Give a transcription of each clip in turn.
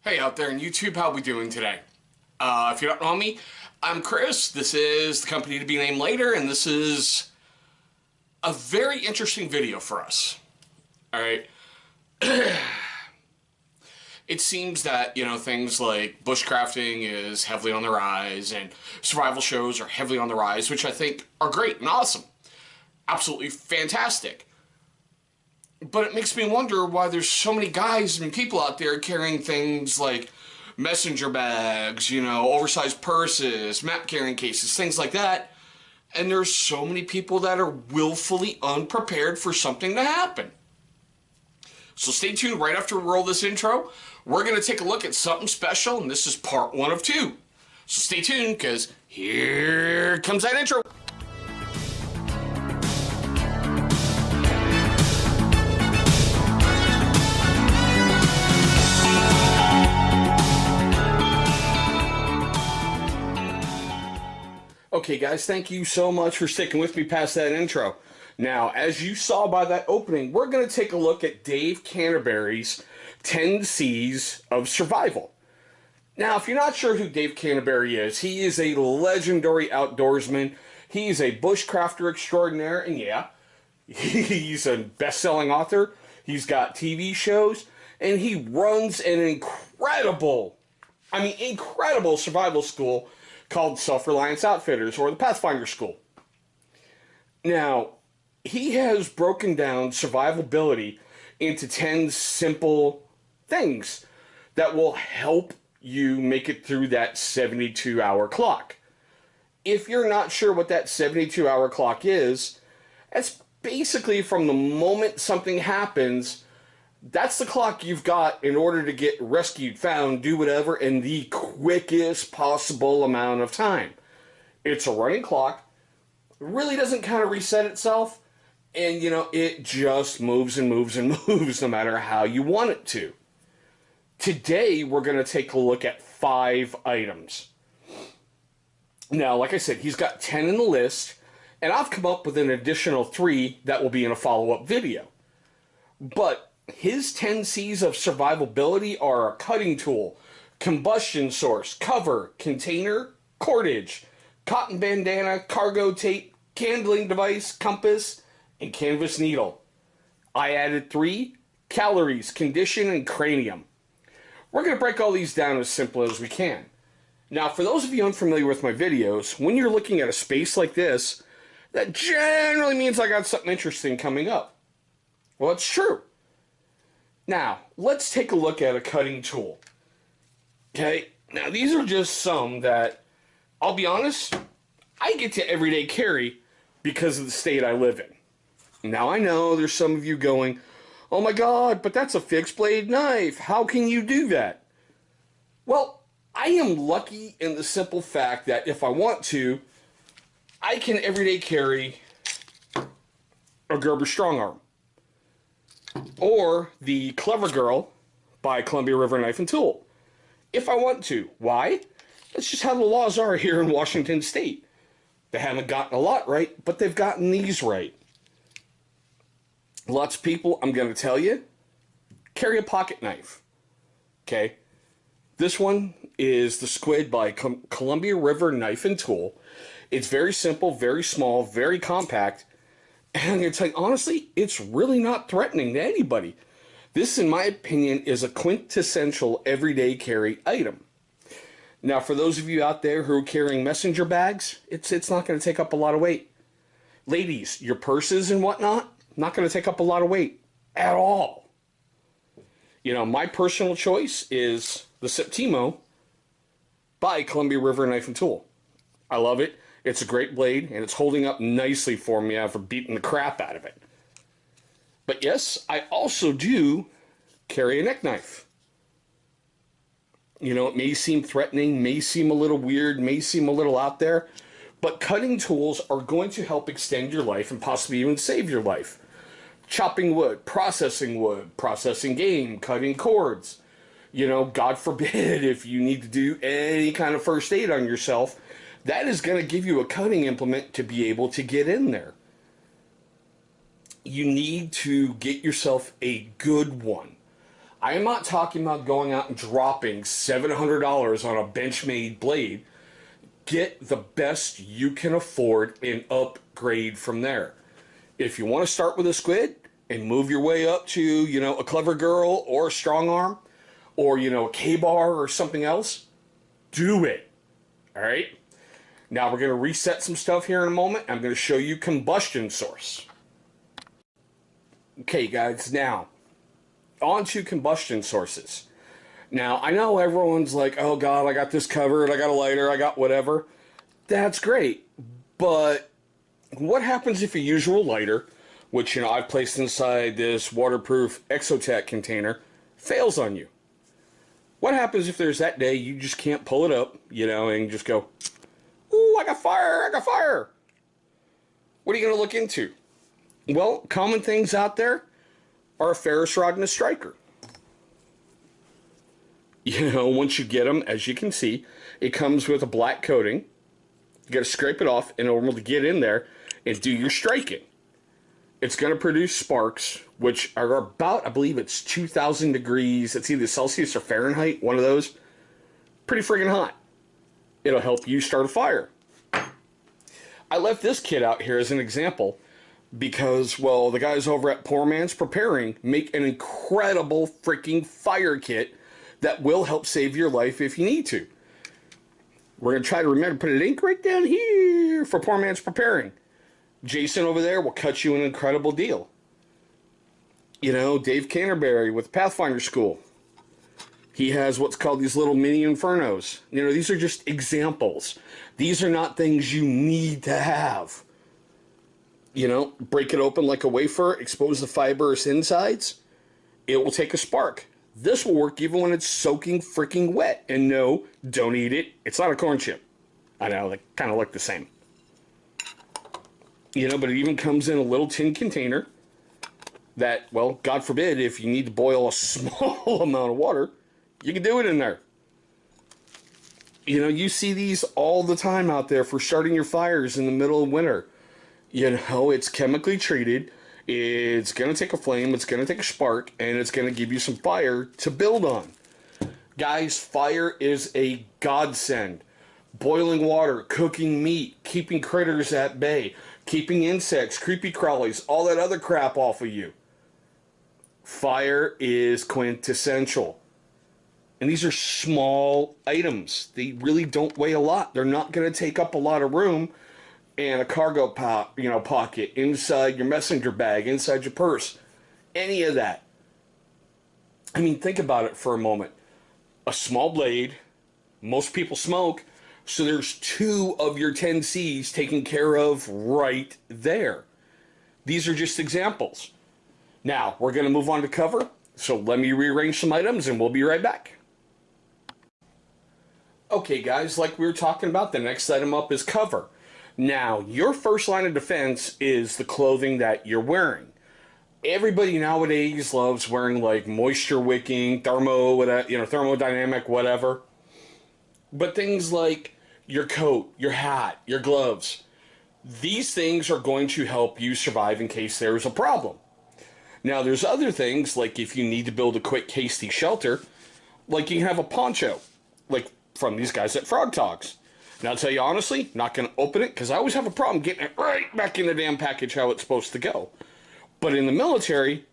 Hey out there in YouTube, how we doing today? If you don't know me, I'm Chris. This is the company to be named later, and this is a very interesting video for us. Alright? It seems that, things like bushcrafting is heavily on the rise, and survival shows are heavily on the rise, which I think are great and awesome. Absolutely fantastic. But it makes me wonder why there's so many guys and people out there carrying things like messenger bags, oversized purses, map carrying cases, things like that. And there's so many people that are willfully unprepared for something to happen. So stay tuned. Right after we roll this intro, we're going to take a look at something special, and this is part 1 of 2. So stay tuned, because here comes that intro. Okay guys, thank you so much for sticking with me past that intro. Now, as you saw by that opening, we're going to take a look at Dave Canterbury's 10 C's of Survival. Now, if you're not sure who Dave Canterbury is, he is a legendary outdoorsman. He's a bushcrafter extraordinaire, and yeah, he's a best-selling author. He's got TV shows, and he runs an incredible survival school called Self-Reliance Outfitters, or the Pathfinder School. Now, he has broken down survivability into 10 simple things that will help you make it through that 72-hour clock. If you're not sure what that 72-hour clock is, that's basically from the moment something happens. That's the clock you've got in order to get rescued, found, do whatever in the quickest possible amount of time. It's a running clock. It really doesn't kind of reset itself. And, it just moves and moves and moves no matter how you want it to. Today, we're going to take a look at 5 items. Now, like I said, he's got 10 in the list. And I've come up with an additional 3 that will be in a follow-up video. But his 10 C's of survivability are a cutting tool, combustion source, cover, container, cordage, cotton bandana, cargo tape, candling device, compass, and canvas needle. I added 3, calories, condition, and cranium. We're going to break all these down as simple as we can. Now, for those of you unfamiliar with my videos, when you're looking at a space like this, that generally means I got something interesting coming up. Well, it's true. Now, let's take a look at a cutting tool. Okay, now these are just some that, I'll be honest, I get to everyday carry because of the state I live in. Now, I know there's some of you going, oh my God, but that's a fixed blade knife. How can you do that? Well, I am lucky in the simple fact that if I want to, I can everyday carry a Gerber Strong Arm. Or the Clever Girl by Columbia River Knife and Tool. If I want to. Why? That's just how the laws are here in Washington State. They haven't gotten a lot right, but they've gotten these right. Lots of people, I'm going to tell you, carry a pocket knife. Okay? This one is the Squid by Columbia River Knife and Tool. It's very simple, very small, very compact. And I'm going to tell you, honestly, it's really not threatening to anybody. This, in my opinion, is a quintessential everyday carry item. Now, for those of you out there who are carrying messenger bags, it's not going to take up a lot of weight. Ladies, your purses and whatnot, not going to take up a lot of weight at all. My personal choice is the Septimo by Columbia River Knife and Tool. I love it. It's a great blade, and it's holding up nicely for me after beating the crap out of it. But yes, I also do carry a neck knife. It may seem threatening, may seem a little weird, may seem a little out there, but cutting tools are going to help extend your life and possibly even save your life. Chopping wood, processing game, cutting cords. God forbid if you need to do any kind of first aid on yourself, that is going to give you a cutting implement to be able to get in there. You need to get yourself a good one. I am not talking about going out and dropping $700 on a Benchmade blade. Get the best you can afford and upgrade from there. If you want to start with a squid and move your way up to, a clever girl or a strong arm or, a K-bar or something else, do it. All right? Now we're going to reset some stuff here in a moment. I'm going to show you combustion source. Okay, guys, now on to combustion sources. Now, I know everyone's like, oh God, I got this covered, I got a lighter, I got whatever. That's great. But what happens if your usual lighter, which, I've placed inside this waterproof Exotech container, fails on you? What happens if there's that day you just can't pull it up, and just go, ooh, I got fire, I got fire. What are you going to look into? Well, common things out there are a ferrous rod and a striker. Once you get them, as you can see, it comes with a black coating. You got to scrape it off in order to get in there and do your striking. It's going to produce sparks, which are about, I believe it's 2,000 degrees. It's either Celsius or Fahrenheit, one of those. Pretty friggin' hot. It'll help you start a fire. I left this kit out here as an example because, well, the guys over at Poor Man's Preparing make an incredible freaking fire kit that will help save your life if you need to. We're going to try to remember to put a link right down here for Poor Man's Preparing. Jason over there will cut you an incredible deal. Dave Canterbury with Pathfinder School. He has what's called these little mini infernos. These are just examples. These are not things you need to have. Break it open like a wafer, expose the fibrous insides. It will take a spark. This will work even when it's soaking freaking wet. And no, don't eat it. It's not a corn chip. I know, they kind of look the same. But it even comes in a little tin container that, well, God forbid, if you need to boil a small amount of water, you can do it in there. You see these all the time out there for starting your fires in the middle of winter. It's chemically treated. It's going to take a flame, it's going to take a spark, and it's going to give you some fire to build on. Guys, fire is a godsend. Boiling water, cooking meat, keeping critters at bay, keeping insects, creepy crawlies, all that other crap off of you. Fire is quintessential. And these are small items. They really don't weigh a lot. They're not going to take up a lot of room. And a cargo pocket, inside your messenger bag, inside your purse, any of that. I mean, think about it for a moment. A small blade, most people smoke, so there's 2 of your 10 C's taken care of right there. These are just examples. Now, we're going to move on to cover, so let me rearrange some items and we'll be right back. Okay, guys, like we were talking about, the next item up is cover. Now, your first line of defense is the clothing that you're wearing. Everybody nowadays loves wearing like moisture wicking, thermodynamic, whatever. But things like your coat, your hat, your gloves, these things are going to help you survive in case there's a problem. Now, there's other things like if you need to build a quick, hasty shelter, like you can have a poncho, like from these guys at Frog Talks. Now, I'll tell you honestly, not going to open it because I always have a problem getting it right back in the damn package how it's supposed to go. But in the military,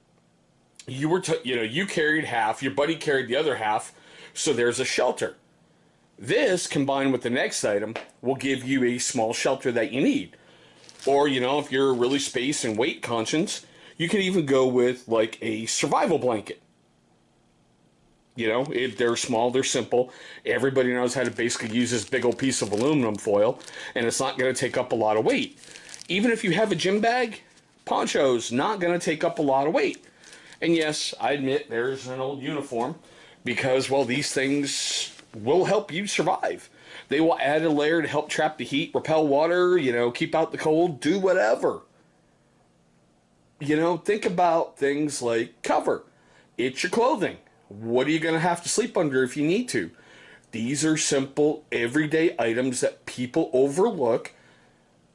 you carried half, your buddy carried the other half, so there's a shelter. This, combined with the next item, will give you a small shelter that you need. Or, if you're really space and weight conscious, you can even go with like a survival blanket. They're small, they're simple. Everybody knows how to basically use this big old piece of aluminum foil, and it's not going to take up a lot of weight. Even if you have a gym bag, poncho's not going to take up a lot of weight. And yes, I admit there's an old uniform because, well, these things will help you survive. They will add a layer to help trap the heat, repel water, keep out the cold, do whatever. Think about things like cover. It's your clothing. What are you going to have to sleep under if you need to? These are simple, everyday items that people overlook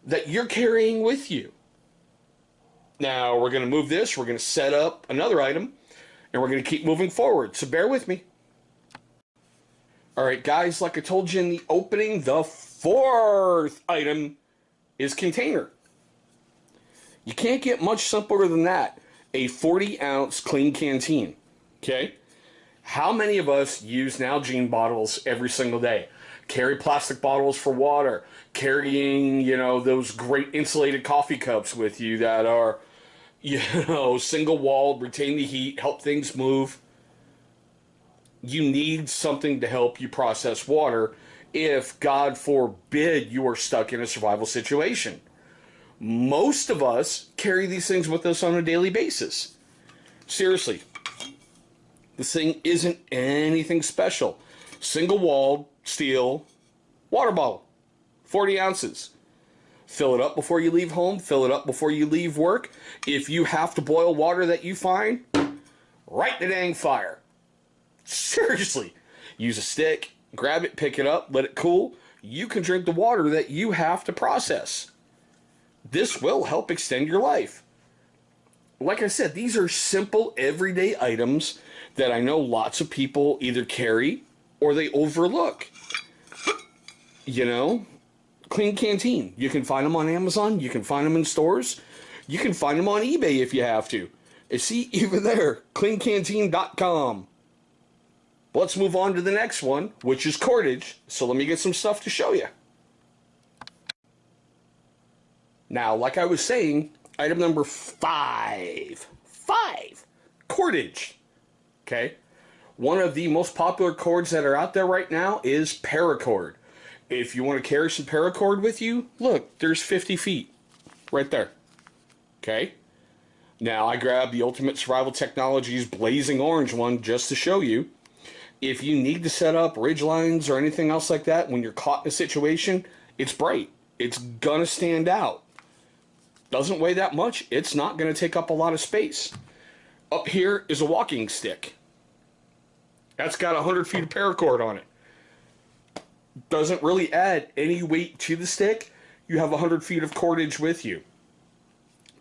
that you're carrying with you. Now, we're going to move this. We're going to set up another item. and we're going to keep moving forward, so bear with me. All right, guys, like I told you in the opening, the fourth item is container. You can't get much simpler than that. A 40-ounce clean canteen, okay? How many of us use Nalgene bottles every single day? Carry plastic bottles for water, carrying, those great insulated coffee cups with you that are, single-walled, retain the heat, help things move. You need something to help you process water if, God forbid, you are stuck in a survival situation. Most of us carry these things with us on a daily basis. Seriously, this thing isn't anything special. Single-walled steel water bottle, 40 ounces. Fill it up before you leave home. Fill it up before you leave work. If you have to boil water that you find, right in the dang fire. Seriously, use a stick, grab it, pick it up, let it cool. You can drink the water that you have to process. This will help extend your life. Like I said, these are simple everyday items that I know lots of people either carry or they overlook. Clean canteen. You can find them on Amazon. You can find them in stores. You can find them on eBay if you have to. And see, even there, cleancanteen.com. Let's move on to the next one, which is cordage. So let me get some stuff to show you. Now, like I was saying, item number 5. 5. Cordage. Okay? One of the most popular cords that are out there right now is Paracord. If you want to carry some Paracord with you, look, there's 50 feet right there. Okay? Now, I grabbed the Ultimate Survival Technologies blazing orange one just to show you. If you need to set up ridge lines or anything else like that when you're caught in a situation, it's bright. It's going to stand out. Doesn't weigh that much. It's not going to take up a lot of space. Up here is a walking stick. That's got 100 feet of paracord on it. Doesn't really add any weight to the stick. You have 100 feet of cordage with you.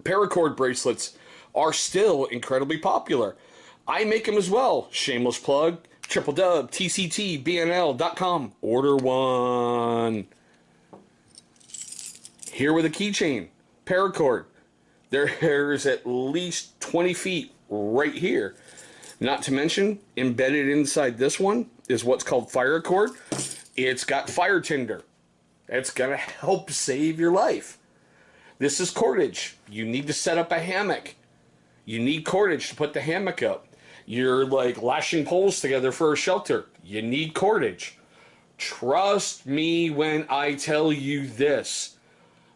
Paracord bracelets are still incredibly popular. I make them as well. Shameless plug. www.tctbnl.com. Order one. Here with a keychain. Paracord. There's at least 20 feet right here. Not to mention, embedded inside this one is what's called fire cord. It's got fire tinder. It's going to help save your life. This is cordage. You need to set up a hammock. You need cordage to put the hammock up. You're like lashing poles together for a shelter. You need cordage. Trust me when I tell you this.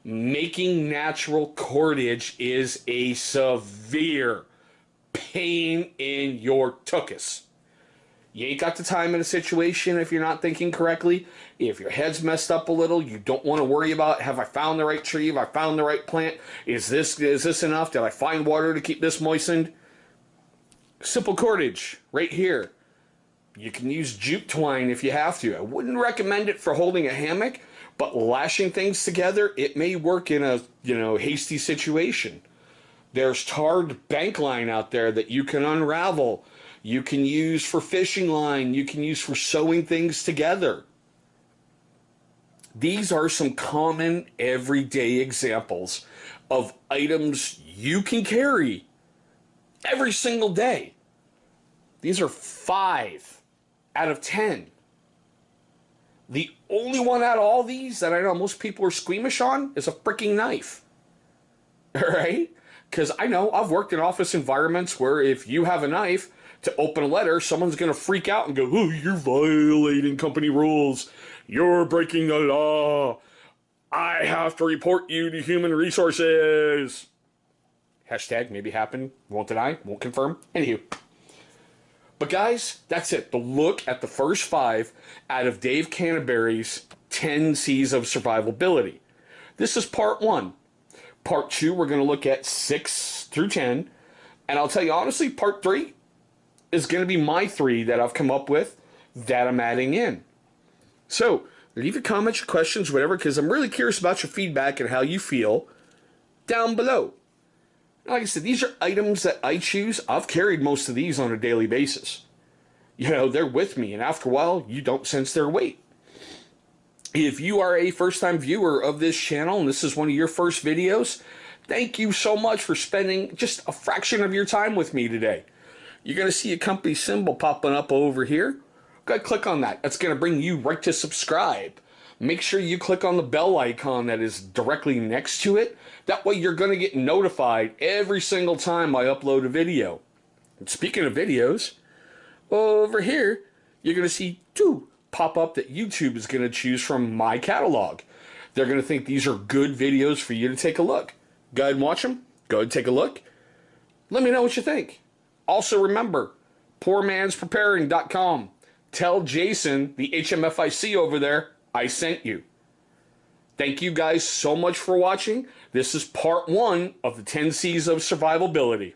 Making natural cordage is a severe pain in your tuchus. You ain't got the time in a situation if you're not thinking correctly. If your head's messed up a little, you don't want to worry about, have I found the right tree? Have I found the right plant? Is this enough? Did I find water to keep this moistened? Simple cordage right here. You can use jute twine if you have to. I wouldn't recommend it for holding a hammock, but lashing things together, it may work in a, hasty situation. There's tarred bank line out there that you can unravel. You can use for fishing line. You can use for sewing things together. These are some common everyday examples of items you can carry every single day. These are 5 out of 10. The only one out of all these that I know most people are squeamish on is a freaking knife. All right? Because I know I've worked in office environments where if you have a knife to open a letter, someone's going to freak out and go, "Oh, you're violating company rules. You're breaking the law. I have to report you to human resources." Hashtag maybe happened. Won't deny. Won't confirm. Anywho. But guys, that's it. The look at the first 5 out of Dave Canterbury's 10 C's of Survivability. This is part 1. Part 2, we're going to look at 6 through 10. And I'll tell you honestly, part 3 is going to be my 3 that I've come up with that I'm adding in. So, leave your comments, your questions, whatever, because I'm really curious about your feedback and how you feel down below. Like I said, these are items that I choose. I've carried most of these on a daily basis. You know, they're with me, and after a while, you don't sense their weight. If you are a first-time viewer of this channel, and this is one of your first videos, thank you so much for spending just a fraction of your time with me today. You're going to see a company symbol popping up over here. Go ahead, click on that. That's going to bring you right to subscribe. Make sure you click on the bell icon that is directly next to it. That way you're going to get notified every single time I upload a video. And speaking of videos, over here, you're going to see two pop up that YouTube is going to choose from my catalog. They're going to think these are good videos for you to take a look. Go ahead and watch them. Go ahead and take a look. Let me know what you think. Also remember, poormanspreparing.com. Tell Jason, the HMFIC over there, I sent you. Thank you guys so much for watching. This is part 1 of the 10 C's of Survivability.